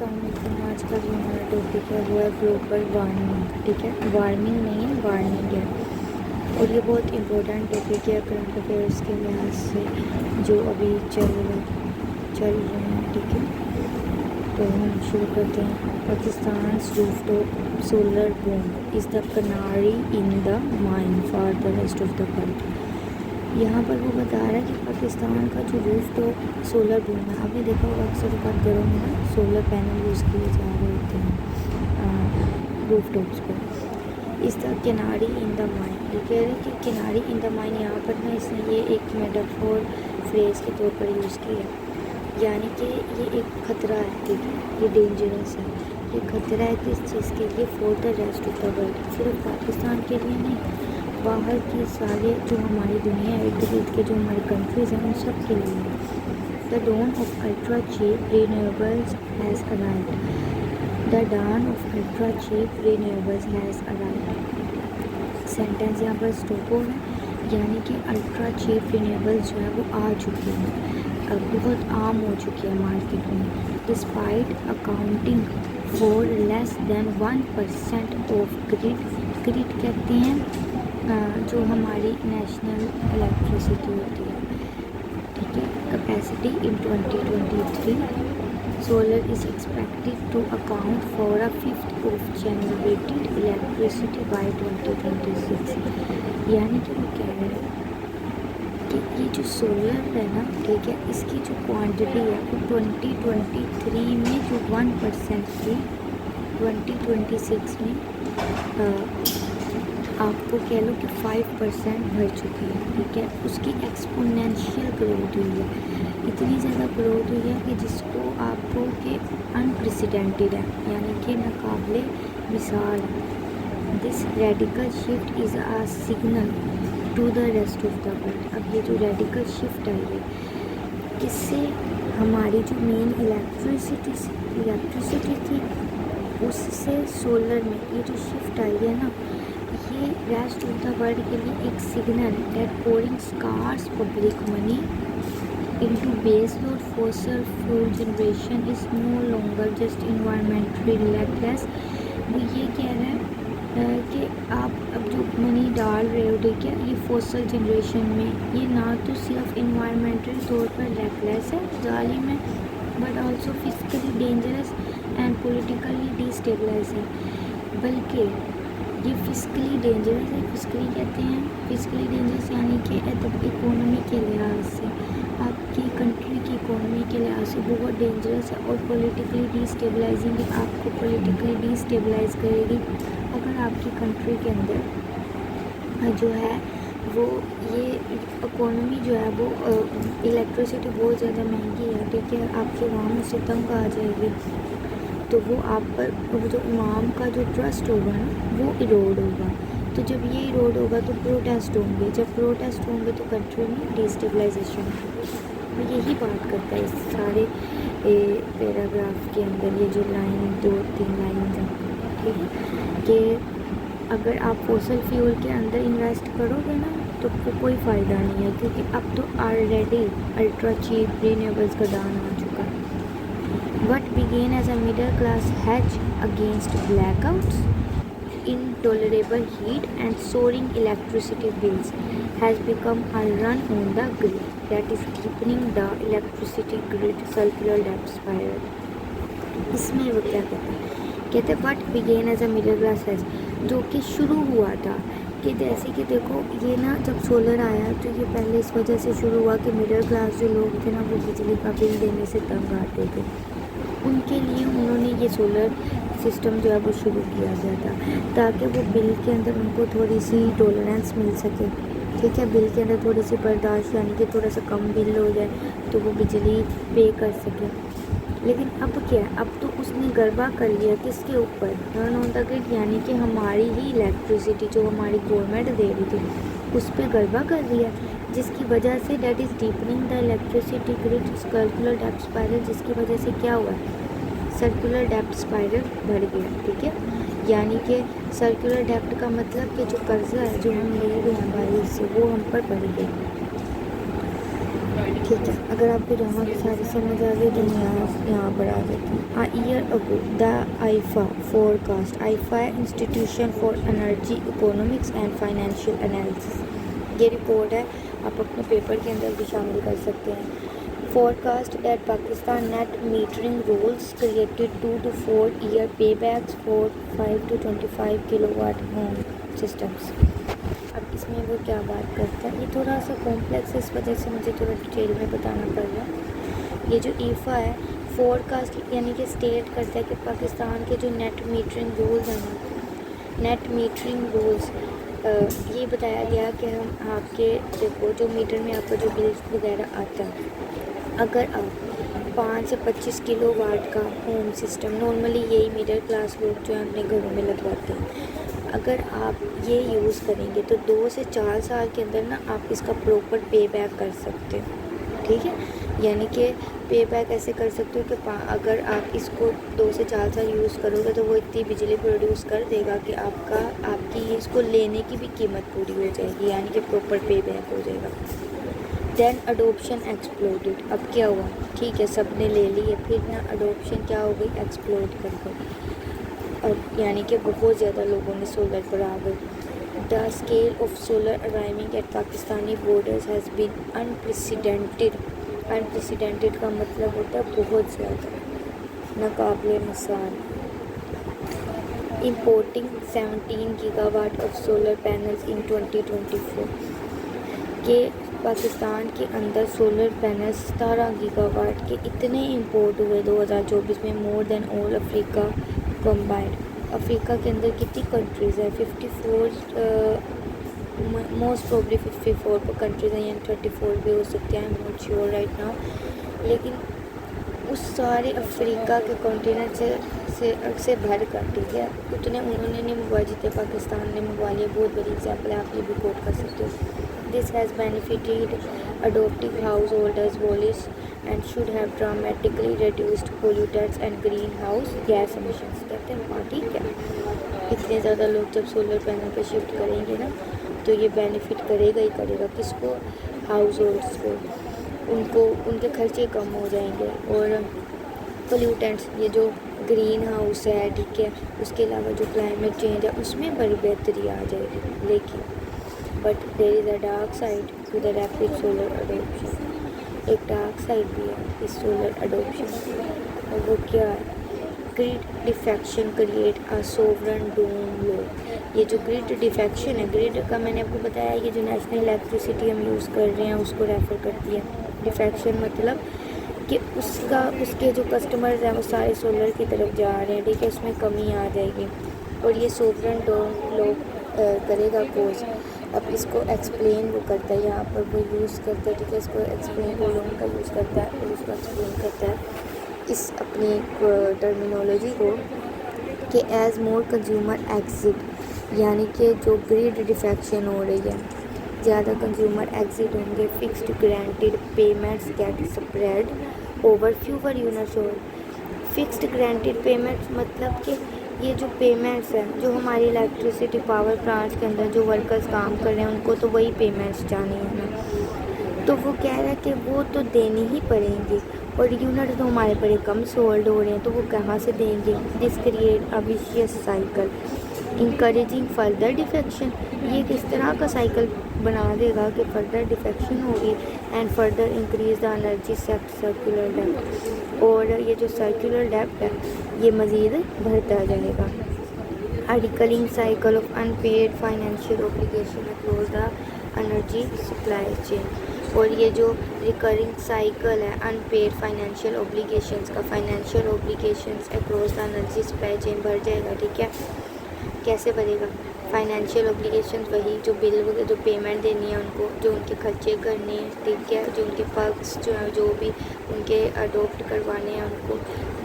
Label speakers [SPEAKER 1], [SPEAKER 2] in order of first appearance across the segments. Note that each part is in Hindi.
[SPEAKER 1] अस्सलामुअलैकुम। आज का जो हमारा टॉपिक है वो है ग्लोबल वार्मिंग। ठीक है, वार्मिंग नहीं है, वार्निंग है। और ये बहुत इम्पोर्टेंट टॉपिक है करंट अफेयर्स के लिहाज से जो अभी चल रहे हैं। ठीक है, तो हम शुरू करते हैं। Pakistan rooftop solar boom is the canary in the mine for the rest of the world. यहाँ पर वो बता रहा है कि पाकिस्तान का जो रूफटॉप सोलर बूम है, आपने देखा होगा अक्सर बात घरों में ना सोलर पैनल यूज़ किए जा रहे होते हैं रूफटॉप्स पर। इस द किनारी इन द माइन, ये कह रहे हैं कि किनारी इन द माइन, यहाँ पर ना इसने ये एक मेटाफोर फ्रेज़ के तौर पर यूज़ किया, यानी कि ये एक ख़तरा है। ठीक है, ये डेंजरस है, ये ख़तरा है किस चीज़ के लिए? For the rest of the world, सिर्फ पाकिस्तान के लिए नहीं, बाहर की सारे जो हमारी दुनिया इर्द गिर्द के जो हमारी कंट्रीज़ हैं उन सब के लिए। The dawn of ultra cheap renewables has arrived. The dawn of ultra cheap renewables has arrived. Sentence यहाँ पर स्टॉप है, यानी कि अल्ट्रा चीप रिन्यूएबल्स जो है वो आ चुकी हैं, अब बहुत आम हो चुकी है मार्केट में। Despite accounting for less than 1% of grid. Grid कहते हैं जो हमारी नेशनल इलेक्ट्रिसिटी होती है। ठीक है, capacity in 2023 solar is expected to account for a fifth of generated electricity by 2026। यानी कि वो कह रहे हैं कि ये जो सोलर है ना, ठीक है, इसकी जो क्वांटिटी है वो 2023 में जो 1% थी, 2026 में आपको कह लो कि 5% बढ़ चुकी है। ठीक है, उसकी एक्सपोनेंशियल ग्रोथ हुई है, इतनी ज़्यादा ग्रोथ हुई है कि जिसको आपको कि अनप्रेसिडेंटेड है, यानी कि नाकाबिले मिसाल है। This radical shift is a signal to the rest of the world. अब ये जो रेडिकल शिफ्ट आई है, किससे? हमारी जो मेन इलेक्ट्रिसिटी थी उससे सोलर में ये जो शिफ्ट आई है ना, ये रेस्ट ऑफ द वर्ल्ड के लिए एक signal that pouring scarce public money into base load fossil fuel generation is no longer just environmentally reckless. वो ये कह रहा है कि आप अब जो मनी डाल रहे हो, ठीक है, ये फॉसिल जनरेशन में, ये ना तो सिर्फ इन्वायरमेंटल तौर पर रेकलेस है, जालिम है, but also physically dangerous and politically destabilise है। बल्कि ये फिजिकली डेंजरस है, फिजिकली कहते हैं फिजिकली डेंजरस यानी कि इकोनॉमी के लिहाज से, आपकी कंट्री की इकोनॉमी के लिहाज से बहुत डेंजरस है, और पॉलिटिकली डिस्टेबलाइजिंग, आपको पॉलिटिकली डिस्टेबलाइज करेगी अगर आपकी कंट्री के अंदर जो है वो ये इकोनॉमी जो है वो इलेक्ट्रिसिटी बहुत ज़्यादा महंगी है। ठीक है, आपके वहाँ में से तंग आ जाएगी, तो वो आप पर वो जो इमाम का जो ट्रस्ट होगा ना वो इरोड होगा। तो जब ये इरोड होगा तो प्रोटेस्ट होंगे, जब प्रोटेस्ट होंगे तो कंट्री में डिस्टेबलाइजेशन होगी। तो यही बात करता है इस सारे पैराग्राफ के अंदर, ये जो लाइन 2-3 लाइन है। ठीक है, कि अगर आप फॉसिल फ्यूल के अंदर इन्वेस्ट करोगे ना तो आपको कोई फ़ायदा नहीं है, क्योंकि अब तो ऑलरेडी अल्ट्रा चीप रिन्यूएबल्स का दान आ चुका है। What began as a middle class hedge against blackouts, intolerable heat and soaring electricity bills has become a run on the grid that is deepening the electricity grid circular debt spiral. इसमें वो क्या कहते हैं what began as a middle class hedge, जो कि शुरू हुआ था कि जैसे कि देखो ये ना जब सोलर आया तो ये पहले इस वजह से शुरू हुआ कि मिडिल क्लास जो लोग थे ना वो बिजली का बिल देने से तंग आते थे, उनके लिए उन्होंने ये सोलर सिस्टम जो है वो शुरू किया गया था, ताकि वो बिल के अंदर उनको थोड़ी सी टॉलरेंस मिल सके। ठीक है, बिल के अंदर थोड़ी सी बर्दाश्त, यानी कि थोड़ा सा कम बिल हो जाए तो वो बिजली पे कर सके। लेकिन अब क्या है, अब तो उसने गरबा कर लिया किसके ऊपर? रन ऑन द ग्रिड, यानी कि हमारी ही इलेक्ट्रिसिटी जो हमारी गवर्नमेंट दे रही थी उस पर गरबा कर दिया, जिसकी वजह से that is deepening the electricity grid circular depth spiral, जिसकी वजह से क्या हुआ? सर्कुलर डेप्थ स्पाइरल बढ़ गया। ठीक है, यानी कि सर्कुलर डेप्थ का मतलब कि जो कर्जा है जो हम ले रहे हैं बाहर से वो हम पर बढ़ गया। ठीक है, अगर आपको यहाँ की सारी समझ आ गई तो मैं यहाँ पर आ जाती हूँ। A year ago, the IFA forecast, IFA है institution for energy economics and financial analysis. ये रिपोर्ट है, आप अपने पेपर के अंदर भी शामिल कर सकते हैं। Forecast that Pakistan net metering rules created 2 to 4 year paybacks for 5 to 25 kilowatt home systems। अब इसमें वो क्या बात करता है, ये थोड़ा सा कॉम्प्लेक्स है, इस वजह से मुझे थोड़ा डिटेल में बताना पड़ रहा है। ये जो ईफा है फोरकास्ट यानी कि स्टेट करता है कि पाकिस्तान के जो नेट मीटरिंग रूल्स हैं ना, नेट मीटरिंग रूल्स ये बताया गया कि हम आपके देखो जो मीटर में आपका जो बिल वगैरह आता है, अगर आप 5 से 25 किलो वाट का होम सिस्टम, नॉर्मली यही मिडिल क्लास लोग जो हैं अपने घरों में लगवाते हैं, अगर आप ये यूज़ करेंगे तो 2 से 4 साल के अंदर ना आप इसका प्रॉपर पे बैक कर सकते हो। ठीक है, यानी कि पे बैक ऐसे कर सकते हो कि अगर आप इसको 2 से 4 साल यूज़ करोगे तो वो इतनी बिजली प्रोड्यूस कर देगा कि आपकी इसको लेने की भी कीमत पूरी हो जाएगी, यानी कि प्रॉपर पे बैक हो जाएगा। Then adoption exploded. अब क्या हुआ, ठीक है सब ने ले ली है, फिर ना अडोप्शन क्या हो गई, एक्सप्लोड कर गई। अब यानी कि बहुत ज़्यादा लोगों ने सोलर पर आ गए। The scale of solar arriving at Pakistani borders has been unprecedented. Unprecedented का मतलब होता है बहुत ज़्यादा, नाकाबिले मिसाल। Importing 17 gigawatt of solar panels in 2024 के पाकिस्तान के अंदर सोलर पैनल 17 गीगावाट के इतने इंपोर्ट हुए 2024 में, more than all Africa combined. Africa के अंदर कितनी कंट्रीज़ है, 54, मोस्ट प्रोबली 54 कंट्रीज़ हैं, या 34 भी हो सकते हैं, I am not sure right now. लेकिन उस सारे अफ्रीका के कॉन्टिनेंट से भर कर, ठीक है, उतने उन्होंने नहीं मंगवा जितने पाकिस्तान ने मंगवा लिए। बहुत बड़ी एग्जाम्पल है, आप ये भी कोट कर सकते हो। This has benefited adopting householders' wallets and should have dramatically reduced pollutants and greenhouse gas emissions। कहते हैं हाँ ठीक है, इतने ज़्यादा लोग जब सोलर पैनल पे शिफ्ट करेंगे ना तो ये बेनिफिट करेगा ही करेगा। किसको, हाउस होल्ड्स को, उनको उनके खर्चे कम हो जाएंगे। और पोल्यूटेंट्स, ये जो ग्रीन हाउस है, ठीक है, उसके अलावा जो क्लाइमेट चेंज है उसमें बड़ी बेहतरी आ जाएगी। लेकिन but there is a dark side to the rapid solar adoption. एक डार्क साइड भी है इस सोलर अडोप्शन, और वो क्या है, grid defection create a sovereign doom loop. ये जो ग्रिड डिफेक्शन है, ग्रिड का मैंने आपको बताया, ये जो नेशनल इलेक्ट्रिसिटी हम यूज़ कर रहे हैं उसको रेफ़र करती है। डिफेक्शन मतलब कि उसके जो कस्टमर्स हैं वो सारे सोलर की तरफ जा रहे हैं, ठीक है, उसमें कमी आ जाएगी और ये सोवरन डूम लो करेगा कोर्स। अब इसको एक्सप्लेन वो करता है, यहाँ पर वो यूज़ करता है, ठीक है, इसको एक्सप्लेन वो लोगों का यूज़ करता है और उसको एक्सप्लेन करता है इस अपनी टर्मिनोलॉजी को कि एज़ मोर कंज्यूमर एग्जिट, यानी कि जो ग्रिड डिफेक्शन हो रही है, ज़्यादा कंज्यूमर एग्जिट होंगे, fixed granted payments get spread over fewer units. और फिक्स्ड ग्रांटेड पेमेंट्स मतलब कि ये जो पेमेंट्स हैं, जो हमारी इलेक्ट्रिसिटी पावर प्लांट्स के अंदर जो वर्कर्स काम कर रहे हैं उनको तो वही पेमेंट्स जानी है ना, तो वो कह रहा है कि वो तो देनी ही पड़ेंगी और यूनिट तो हमारे बड़े कम सोल्ड हो रहे हैं, तो वो कहाँ से देंगे। This create a vicious cycle encouraging further defection. ये किस तरह का साइकिल बना देगा कि फर्दर डिफेक्शन होगी and further increase the energy circular depth, और ये जो सर्कुलर डेप्थ है ये मज़ीद बढ़ता जाएगा। A recurring cycle of unpaired financial obligation across the energy supply chain. और ये जो रिकरिंग साइकिल है अनपेड फाइनेंशियल ऑब्लिगेशंस का, financial obligations across the energy supply chain बढ़ जाएगा, ठीक है। कैसे बढ़ेगा, फाइनेंशियल ऑब्लिगेशंस वही जो बिल वगैरह जो पेमेंट देनी है उनको, जो उनके खर्चे करने हैं, ठीक है, जो उनके पर्क्स जो हैं जो भी उनके अडोप्ट करवाने हैं उनको,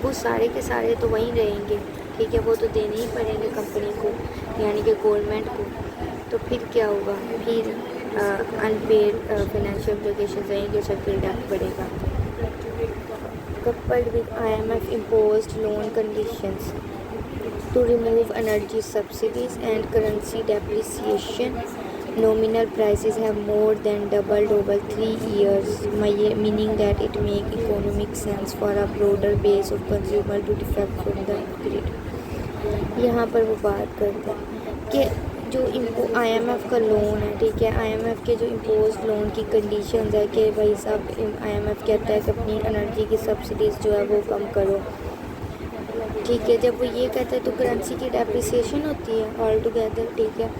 [SPEAKER 1] वो सारे के सारे तो वहीं रहेंगे, ठीक है, वो तो देने ही पड़ेंगे कंपनी को यानी कि गवर्नमेंट को। तो फिर क्या होगा, फिर अनपेड फाइनेंशियल ऑब्लिगेशंस रहेंगे, सर्कुलर डेप्थ बढ़ेगा। Coupled with IMF imposed loan conditions to remove energy subsidies and currency depreciation, Nominal prices have more than doubled over 3 years, meaning that it makes economic sense for a broader base of consumer to defect from the grid. यहाँ पर वो बात करते हैं कि जो IMF का लोन है, ठीक है, IMF के जो इम्पोज लोन की कंडीशंस है कि भाई साहब IMF कहता है कि अपनी एनर्जी की सब्सिडीज़ जो है वो कम करो, ठीक है। जब वो ये कहता है तो करेंसी की डेप्रिसिएशन होती है ऑल टुगेदर, ठीक है।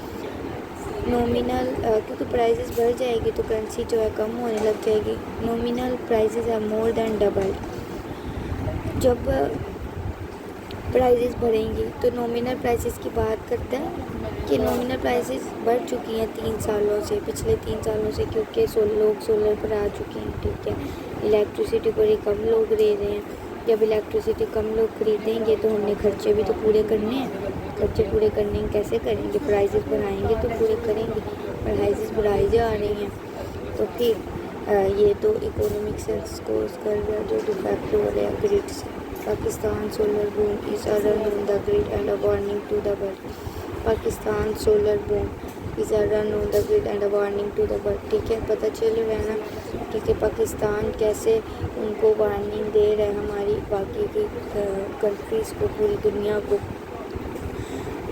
[SPEAKER 1] नॉमिनल क्योंकि प्राइसेस बढ़ जाएगी तो करेंसी जो है कम होने लग जाएगी। नॉमिनल प्राइसेस है मोर देन डबल्ड। जब प्राइसेस बढ़ेंगी तो नॉमिनल प्राइसेस की बात करते हैं कि नॉमिनल प्राइसेस बढ़ चुकी हैं 3 सालों से, पिछले 3 सालों से, क्योंकि लोग सोलर पर आ चुके हैं, ठीक है। इलेक्ट्रिसिटी पर ही कम लोग ले रहे हैं। जब इलेक्ट्रिसिटी कम लोग खरीदेंगे तो हमने खर्चे भी तो पूरे करने हैं। खर्चे पूरे करने कैसे करेंगे? प्राइसेस बढ़ाएंगे तो पूरे करेंगे। प्राइसेस बढ़ाई जा रही हैं तो फिर ये तो इकोनॉमिक सेंस को कर रहा है जो डिफेक्ट हो रहा है ग्रिड से। Pakistan solar boom is a run on the grid and a warning to the world. Pakistan solar boom is a run on the grid and a warning to the world, ठीक है। पता चल रहा है ना, ठीक है, पाकिस्तान कैसे उनको वार्निंग दे रहा है हमारी बाकी की कंट्रीज़ को, पूरी दुनिया को।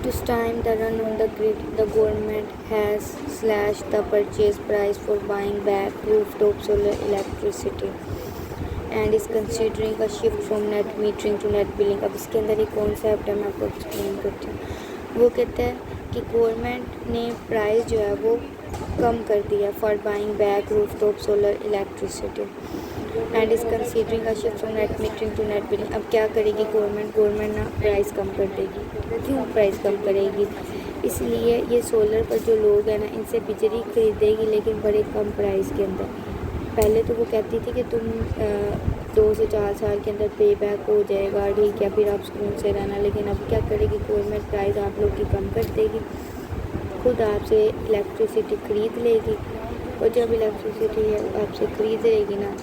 [SPEAKER 1] To stem the run on the grid, the government has slashed the purchase price for buying back rooftop solar electricity and is considering a shift from net metering to net billing। अब इसके अंदर एक कॉन्सेप्ट है, मैं आपको एक्सप्लेन करती हूँ। वो कहता है कि गवर्नमेंट ने प्राइस जो है वो कम कर दिया for buying back rooftop solar electricity and is considering a shift from net metering to net billing. अब क्या करेगी गवर्नमेंट ना प्राइस कम कर देगी। क्यों प्राइस कम करेगी? इसलिए ये सोलर पर जो लोग हैं ना इनसे बिजली खरीदेगी, लेकिन बड़े कम प्राइस के अंदर। पहले तो वो कहती थी कि तुम 2 से 4 साल के अंदर पे बैक हो जाएगा, ठीक है, फिर आप सुकून से रहना। लेकिन अब क्या करेगी गवर्नमेंट? प्राइस आप लोग की कम कर देगी, खुद आपसे इलेक्ट्रिसिटी ख़रीद लेगी। और जब इलेक्ट्रिसिटी आपसे खरीद लेगी ना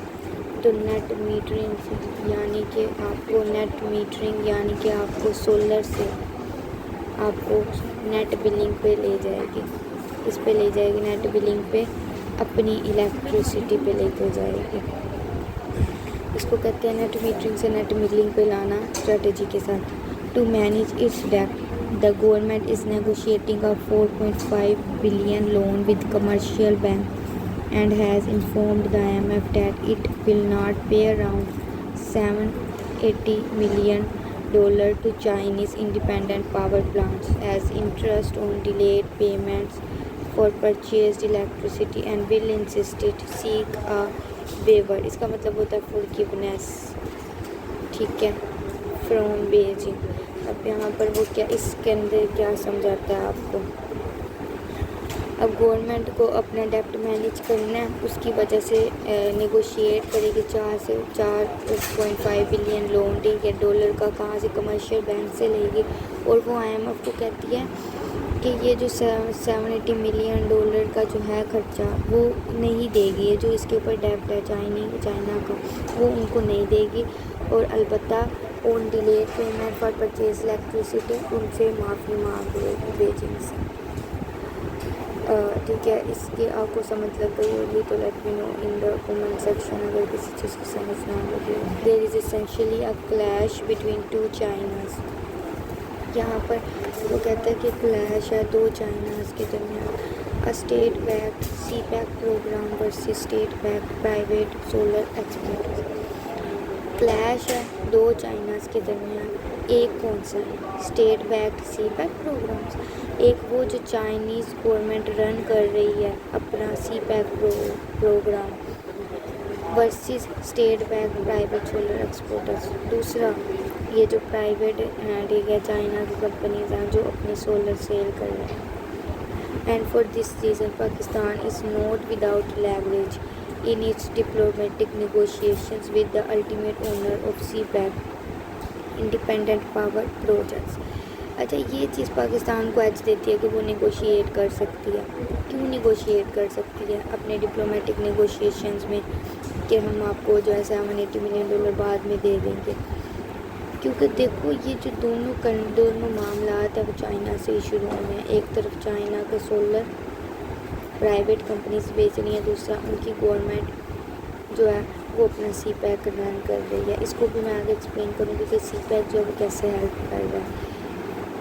[SPEAKER 1] तो नेट मीटरिंग से, यानी कि आपको नेट मीटरिंग यानी कि आपको सोलर से आपको नेट बिलिंग पे ले जाएगी। इस पे ले जाएगी नेट बिलिंग पे, अपनी इलेक्ट्रिसिटी पे लेके जाएगी। इसको कहते हैं नेट मीटरिंग से नेट बिलिंग पे लाना स्ट्रेटजी के साथ। To manage its debt the government is negotiating a 4.5 billion loan with commercial bank and has informed the IMF that it will not pay around $780 million to Chinese independent power plants as interest on delayed payments for purchased electricity and will insisted seek a waiver। इसका मतलब होता है forgiveness, ठीक है, from Beijing। अब यहाँ पर वो क्या इसके अंदर क्या समझाता है आपको? अब गवर्नमेंट को अपना डेप्ट मैनेज करना है, उसकी वजह से नेगोशिएट करेगी 4 से 4.5 बिलियन लोन, ठीक है, डॉलर का। कहाँ से? कमर्शियल बैंक से लेगी। और वो IMF को कहती है कि ये जो $780 मिलियन का जो है खर्चा वो नहीं देगी। ये जो इसके ऊपर डेप्ट है चाइना का, वो उनको नहीं देगी। और अलबत्ता on delayed payment for purchase electricity उनसे माफ़ी मांग लेगी बेजिंग से, ठीक है। इसकी आपको समझ लग गई होगी तो let me know in the comment section अगर किसी चीज़ की समझ ना लगी। There is essentially a clash between 2 Chinas. यहाँ पर वो कहता है कि क्लैश है 2 चाइनास के दरमियान। A state backed CPEC programme versus state backed private solar एक्सप्लोरेटर्स। क्लैश है 2 चाइनास के दरमियान। एक कौन सा है? State backed CPEC programmes. एक वो जो चाइनीज़ गवर्नमेंट रन कर रही है अपना CPEC programme versus state backed private solar exporters. दूसरा ये जो प्राइवेट हैं, ठीक है, चाइना की कंपनीज हैं जो अपने सोलर सेल कर रहे हैं। And for this reason Pakistan is not without leverage in its diplomatic negotiations with the ultimate owner of CPEC independent power projects। अच्छा, ये चीज़ पाकिस्तान को एज देती है कि वो नेगोशिएट कर सकती है। क्यों नेगोशिएट कर सकती है अपने डिप्लोमेटिक नेगोशिएशंस में कि हम आपको जो है $780 मिलियन बाद में दे देंगे? क्योंकि देखो ये जो दोनों मामला है वो चाइना से ही शुरू हुए हैं। एक तरफ चाइना के सोलर प्राइवेट कंपनीज बेच रही हैं, दूसरा उनकी गवर्नमेंट जो है वो अपना सी पैक रन कर रही है। इसको भी मैं आगे एक्सप्लेन करूँगी कि सी पैक जो है वो कैसे हेल्प कर रहा है।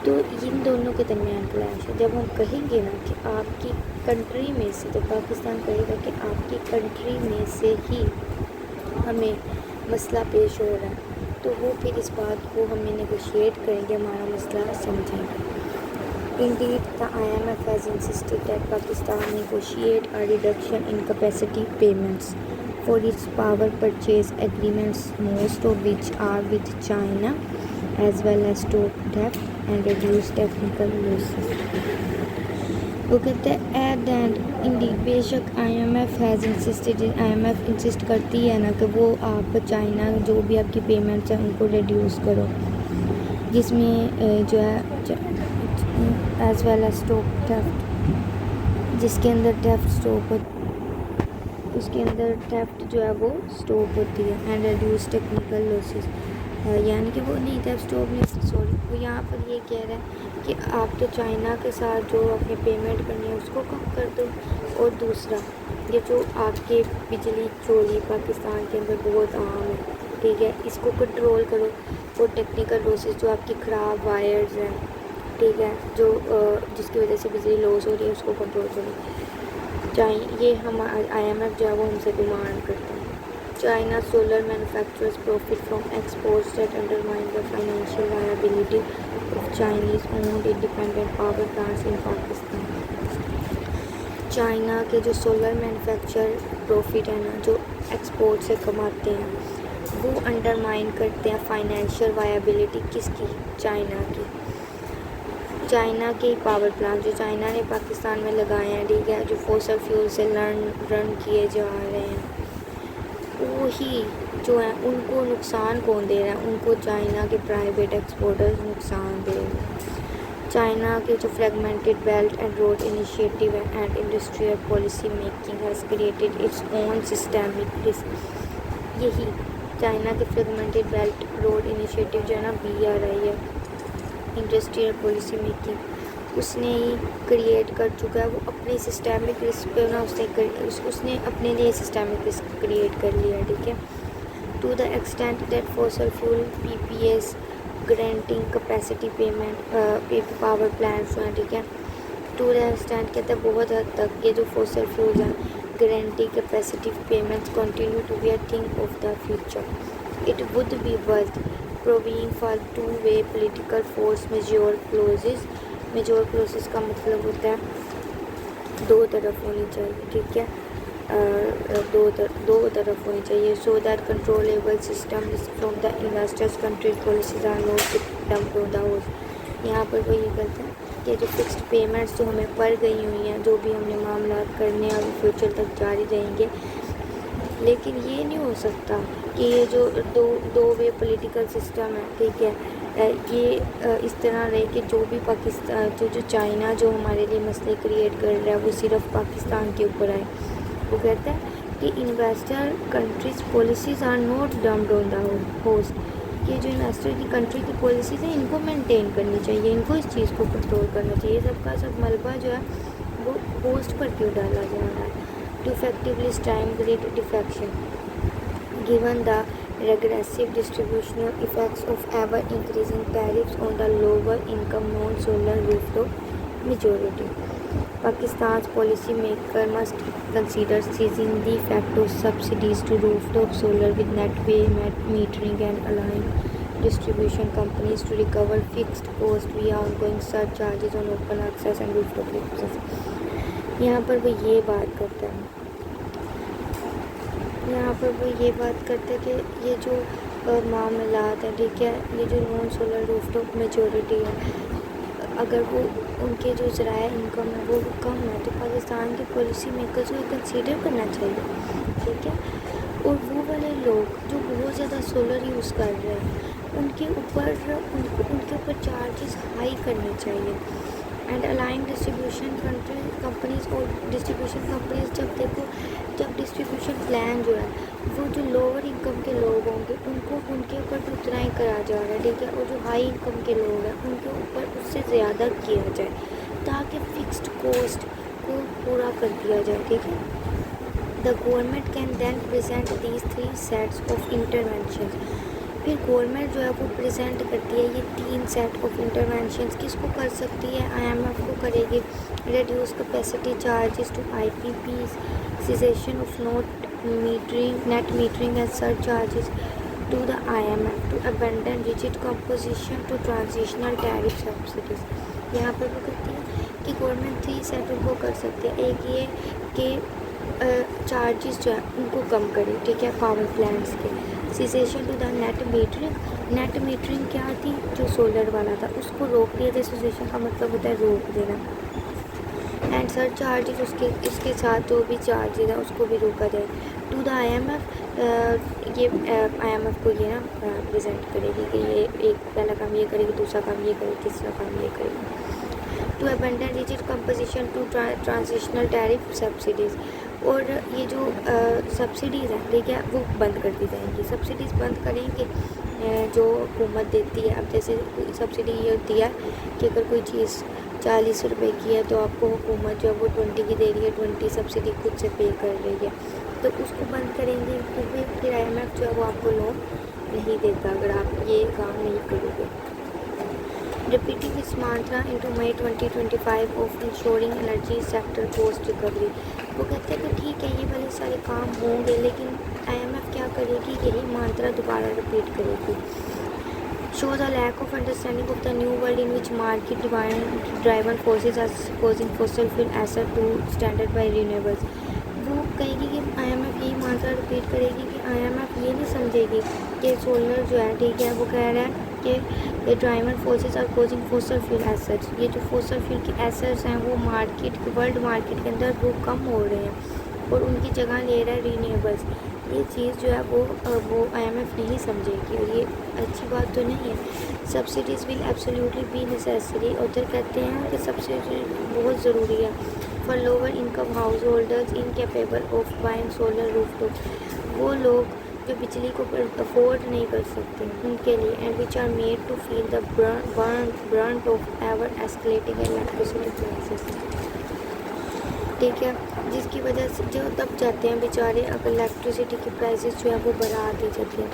[SPEAKER 1] तो इन दोनों के दरमियान क्लैश है। जब हम कहेंगे ना कि आपकी कंट्री में से, तो पाकिस्तान कहेगा कि आपकी कंट्री में से ही हमें मसला पेश हो रहा है, तो वो फिर इस बात को हमें नेगोशिएट करेंगे, हमारा मसला समझेंगे। Indeed, the IMF has insisted that Pakistan negotiate a reduction in capacity payments for its power purchase agreements, most of which are with China, as well as stop theft and reduce technical losses. वो कहते हैं एट द एंड इंडीड बेशक IMF इंसिस्ट करती है ना कि वो आप चाइना जो भी आपकी पेमेंट्स हैं उनको रिड्यूस करो, जिसमें जो है as well as stop theft, जिसके अंदर थेफ्ट स्टॉप उसके अंदर थेफ्ट जो है वो स्टॉप होती है, एंड रिड्यूस टेक्निकल लॉसेस, यानी कि वो नहीं थेफ्ट स्टॉप नहीं, सॉरी, वो यहाँ पर ये कह रहा है कि आप तो चाइना के साथ जो अपनी पेमेंट करनी है उसको कम कर दो, और दूसरा ये जो आपके बिजली चोरी पाकिस्तान के अंदर बहुत आम है, ठीक है, इसको कंट्रोल करो, और टेक्निकल लॉसेस जो आपकी ख़राब वायर्स हैं, ठीक है, जो जिसकी वजह से बिजली लॉस हो रही है उसको कंट्रोल करो। ये हम IMF जो है वो हमसे डिमांड करते हैं। China solar manufacturers profit from exports that undermine the financial viability of Chinese owned independent power plants in Pakistan. China के जो सोलर मैन्युफैक्चर प्रॉफिट है ना, जो एक्सपोर्ट से कमाते हैं, वो अंडरमाइन करते हैं फाइनेंशियल वायबिलिटी किसकी, चाइना की। चाइना के पावर प्लांट जो चाइना ने पाकिस्तान में लगाए हैं, ठीक है, जो फॉसल फ्यूल से रन किए जा रहे हैं, वही जो है उनको नुकसान कौन दे रहा है, उनको चाइना के प्राइवेट एक्सपोर्टर्स नुकसान दे रहे हैं। चाइना के जो fragmented belt and road initiative and industrial policy making has created its own systemic risk. यही चाइना के फ्रेगमेंटेड बेल्ट रोड इनिशिएटिव जो है ना, BRI है, इंडस्ट्रियल पॉलिसी मेकिंग, उसने ही क्रिएट कर चुका है, वो अपने सिस्टमिक रिस्क पे ना उसने अपने लिए सिस्टमिक रिस्क क्रिएट कर लिया, ठीक है। To the extent that fossil fuel PPAs granting capacity payment power plants हैं, ठीक है, टू द एक्सटेंट कहते हैं बहुत हद तक ये जो फॉसल फ्यूल्स हैं guarantee capacity payments continue to be a thing of the future. It would be worth proving for two way political force majeure clauses. Majeure clauses का मतलब होता है दो तरफ होनी चाहिए, ठीक है, दो तरफ होनी चाहिए, so that controllable system from the investors countries policies are not dump to the house. यहाँ पर वो ये कहते हैं कि जो फिक्स्ड पेमेंट्स जो हमें पड़ गई हुई हैं, जो भी हमने मामला करने और फ्यूचर तक जारी रहेंगे, लेकिन ये नहीं हो सकता कि ये जो दो वे पॉलिटिकल सिस्टम है, ठीक है, ये इस तरह रहे कि जो भी पाकिस्तान जो चाइना जो हमारे लिए मसले क्रिएट कर रहा है वो सिर्फ पाकिस्तान के ऊपर आए। वो कहता है कि investor countries policies are not dumped on the host. ये जो इन्वेस्टर की कंट्री की पॉलिसीज़ हैं इनको मेंटेन करनी चाहिए, इनको इस चीज़ को कंट्रोल करना चाहिए। सबका सब मलबा जो है वो होस्ट पर क्यों डाला जा रहा है। To effectively strangle defection given the regressive distributional effects of ever increasing tariffs on the lower income non-solar rooftop majority. Pakistan's policy maker must consider ceasing de facto subsidies to rooftop solar with net pay metering and allowing distribution companies to recover fixed cost via ongoing surcharges on open access and rooftop access. यहाँ पर वो ये बात करता है, यहाँ पर वो ये बात करते हैं कि ये जो मामलात हैं, ठीक है, ये जो नॉन सोलर रूफटॉप मेजॉरिटी है, अगर वो उनके जो ज़राए इनकम है वो कम है, तो पाकिस्तान के पॉलिसी मेकर्स को कंसीडर करना चाहिए, ठीक है। और वो वाले लोग जो बहुत ज़्यादा सोलर यूज़ कर रहे हैं उनके ऊपर चार्जेस हाई करने चाहिए। एंड अलाइंग डिस्ट्रीब्यूशन कंपनीज और डिस्ट्रीब्यूशन कंपनीज जब डिस्ट्रीब्यूशन प्लान जो है वो जो लोअर इनकम के लोग होंगे उनके ऊपर तो उतना ही करा जा रहा है, ठीक है, और जो हाई इनकम के लोग हैं उनके ऊपर उससे ज़्यादा किया जाए, ताकि फिक्स्ड कॉस्ट इसको पूरा कर दिया जाए, ठीक है। The government can then present these 3 sets of intervention. फिर गवर्नमेंट जो है वो प्रेजेंट करती है ये 3 सेट ऑफ इंटरवेंशंस। किसको कर सकती है? IMF को करेगी। Reduce capacity charges to IPP, cessation of net metering and surcharges to the IMF to abandon rigid composition to transitional tariff subsidies। यहाँ पर वो कहती है कि गवर्नमेंट 3 सेट उनको कर सकती है। एक ये कि चार्जेस जो है उनको कम करे, ठीक है, पावर प्लांट्स के। Cessation to the net metering क्या थी? जो सोलर वाला था उसको रोक दिया जाए। सीसेशन का मतलब होता है रोक देना। एंड सर्च चार्जेस इसके साथ जो भी चार्जेस है उसको भी रोका जाए। टू द IMF, ये IMF को ये ना प्रेजेंट करेगी कि ये एक पहला काम ये करेगी, दूसरा काम ये करेगी, तीसरा काम ये करेगी। To abandon rigid composition to transitional tariff subsidies. और ये जो सब्सिडीज़ हैं, ठीक है, वो बंद कर दी जाएंगी। सब्सिडीज़ बंद करेंगे जो हुकूमत देती है। अब जैसे सब्सिडी ये होती है कि अगर कोई चीज़ 40 रुपए की है तो आपको हुकूमत जो है वो 20 की दे रही है, 20 सब्सिडी खुद से पे कर रही है, तो उसको बंद करेंगे। फिर IMF जो है वो आपको लोन नहीं देता अगर आप ये काम नहीं करोगे। रिपीटिंग इस mantra into May 2025 of ensuring energy sector cost recovery. वो कहते हैं कि ठीक है ये वाले सारे काम होंगे, लेकिन IMF क्या करेगी? यही मांत्रा दोबारा रिपीट करेगी। shows a lack of understanding of the new world in which market driven forces are causing fossil fuel asset to standard by renewables। वो कहेगी कि IMF यही मात्रा रिपीट करेगी कि IMF ये नहीं समझेगी कि सोलर जो है, ठीक है, वो कह रहा है कि driver forces are causing fossil fuel assets. ये जो फोसल फ्यूल के एसेट्स हैं वो वर्ल्ड मार्केट के अंदर वो कम हो रहे हैं और उनकी जगह ले रहा है रीन्यूएबल्स। ये चीज़ जो है वो IMF नहीं समझेगी और ये अच्छी बात तो नहीं है। Subsidies will absolutely be necessary. उधर कहते हैं कि सब्सिडी बहुत ज़रूरी है for lower income house holders incapable of buying solar rooftop. वो लोग जो बिजली को अफोर्ड नहीं कर सकते उनके लिए। And which are made to feel the brunt of ever escalating electricity prices, ठीक है, जिसकी वजह से जो दब जाते हैं बेचारे अगर इलेक्ट्रिसिटी की प्राइसेस जो है वो बढ़ा दी जाती है।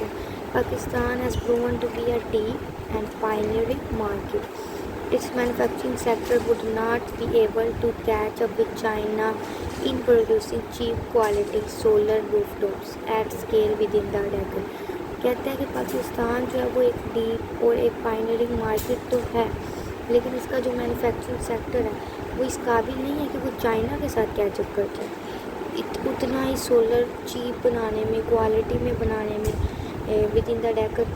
[SPEAKER 1] Pakistan has proven to be a deep and pioneering market. Its manufacturing sector would not be able to catch up with China in producing cheap quality solar rooftops at scale within the decade. कहते हैं कि पाकिस्तान जो है वो एक डीप और एक पायनियरिंग मार्केट तो है, लेकिन इसका जो मैन्युफैक्चरिंग सेक्टर है वो इस काबिल नहीं है कि वो चाइना के साथ कैचअप कर जाए। उतना ही सोलर चीप बनाने में, क्वालिटी में बनाने में विद इन द डेकर,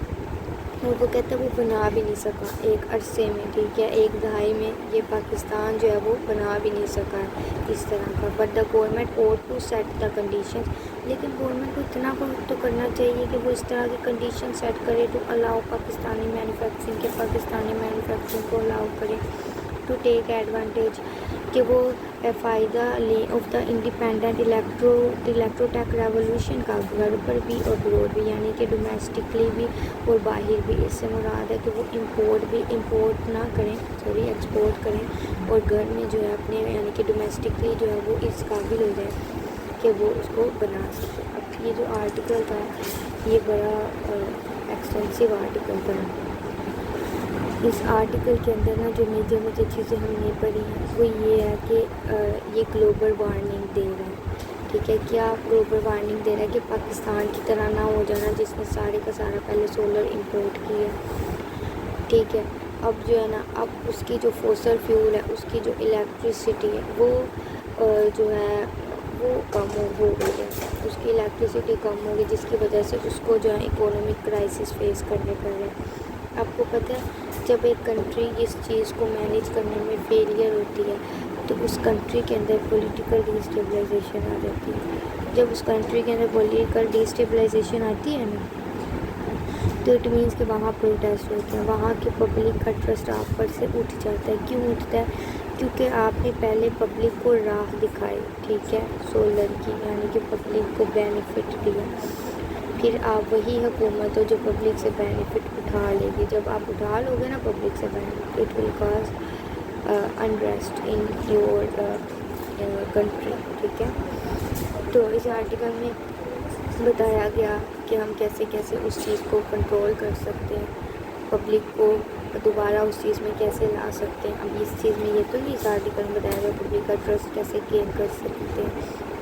[SPEAKER 1] और वो कहता है वो बना भी नहीं सका एक अरसे में, ठीक है, एक दहाई में ये पाकिस्तान जो है वो बना भी नहीं सका है इस तरह का। But the government ought to set the condition. लेकिन गवर्नमेंट को इतना कुछ तो करना चाहिए कि वो इस तरह की कंडीशन सेट करे टू अलाउ पाकिस्तानी मैन्युफैक्चरिंग को अलाउ करे टू टेक एडवांटेज, कि वो फ़ायदा लें ऑफ द इंडिपेंडेंट इलेक्ट्रोटेक रेवोल्यूशन का, घर पर भी और ब्रॉड भी, यानी कि डोमेस्टिकली भी और बाहर भी। इससे मुराद है कि वो इंपोर्ट ना करें, सॉरी एक्सपोर्ट करें और घर में जो है अपने यानी कि डोमेस्टिकली जो है वो इस काबिल हो जाए कि वो उसको बना सके। अब ये जो आर्टिकल था ये बड़ा एक्सटेंसिव आर्टिकल था। इस आर्टिकल के अंदर ना जो मेजर चीज़ें हमने पढ़ी हैं वो ये है कि ये ग्लोबल वार्मिंग दे रहा है, ठीक है। क्या ग्लोबल वार्मिंग दे रहा है कि पाकिस्तान की तरह ना हो जाना जिसने सारे का सारा पहले सोलर इंपोर्ट किया, ठीक है। अब जो है ना, अब उसकी जो फोसल फ्यूल है उसकी जो इलेक्ट्रिसिटी है वो जो है वो कम हो गई है, उसकी इलेक्ट्रिसिटी कम हो गई, जिसकी वजह से उसको जो है इकोनॉमिक क्राइसिस फेस करने पड़ रहे हैं। आपको पता है जब एक कंट्री इस चीज़ को मैनेज करने में फेलियर होती है तो उस कंट्री के अंदर पॉलिटिकल डिस्टेबलाइजेशन आ जाती है। जब उस कंट्री के अंदर पॉलिटिकल डिस्टेबलाइजेशन आती है ना तो इट मीन्स कि वहाँ प्रोटेस्ट होते हैं, वहाँ के पब्लिक का ट्रस्ट आप पर से उठ जाता है। क्यों उठता है? क्योंकि आपने पहले पब्लिक को राह दिखाई, ठीक है, सोलर की, यानी कि पब्लिक को बेनिफिट दिया। फिर आप वही हुकूमत हो जो पब्लिक से बेनिफिट उठा लेगी। जब आप उठा लोगे ना पब्लिक से benefit, it will cause unrest country, ठीक है। तो इस आर्टिकल में बताया गया कि हम कैसे कैसे उस चीज़ को कंट्रोल कर सकते हैं, पब्लिक को दोबारा उस चीज़ में कैसे ला सकते हैं। अब इस चीज़ में ये तो नहीं इस आर्टिकल में बताया गया पब्लिक का ट्रस्ट कैसे गेन कर सकते हैं,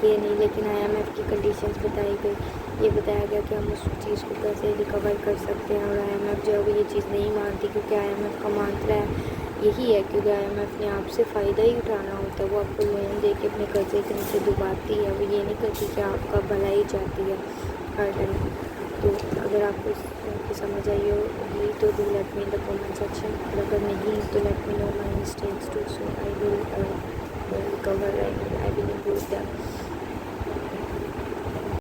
[SPEAKER 1] ये नहीं, लेकिन IMF की कंडीशंस बताई गई, ये बताया गया कि हम उस चीज़ को कैसे रिकवर कर सकते हैं। और IMF जो है वो ये चीज़ नहीं मानती, क्योंकि IMF का मंत्र है यही है, क्योंकि IMF ने आपसे फ़ायदा ही उठाना होता है। वो आपको लोन दे के अपने कर्जे के नीचे डुबाती है, वो ये नहीं करती कि आपका भलाई चाहती है हर टाइम। तो अगर आपको इसकी समझ आई होगी तो do let me in the comment section, और अगर नहीं तो let me know my mistakes too, so I will recover and I will improve them.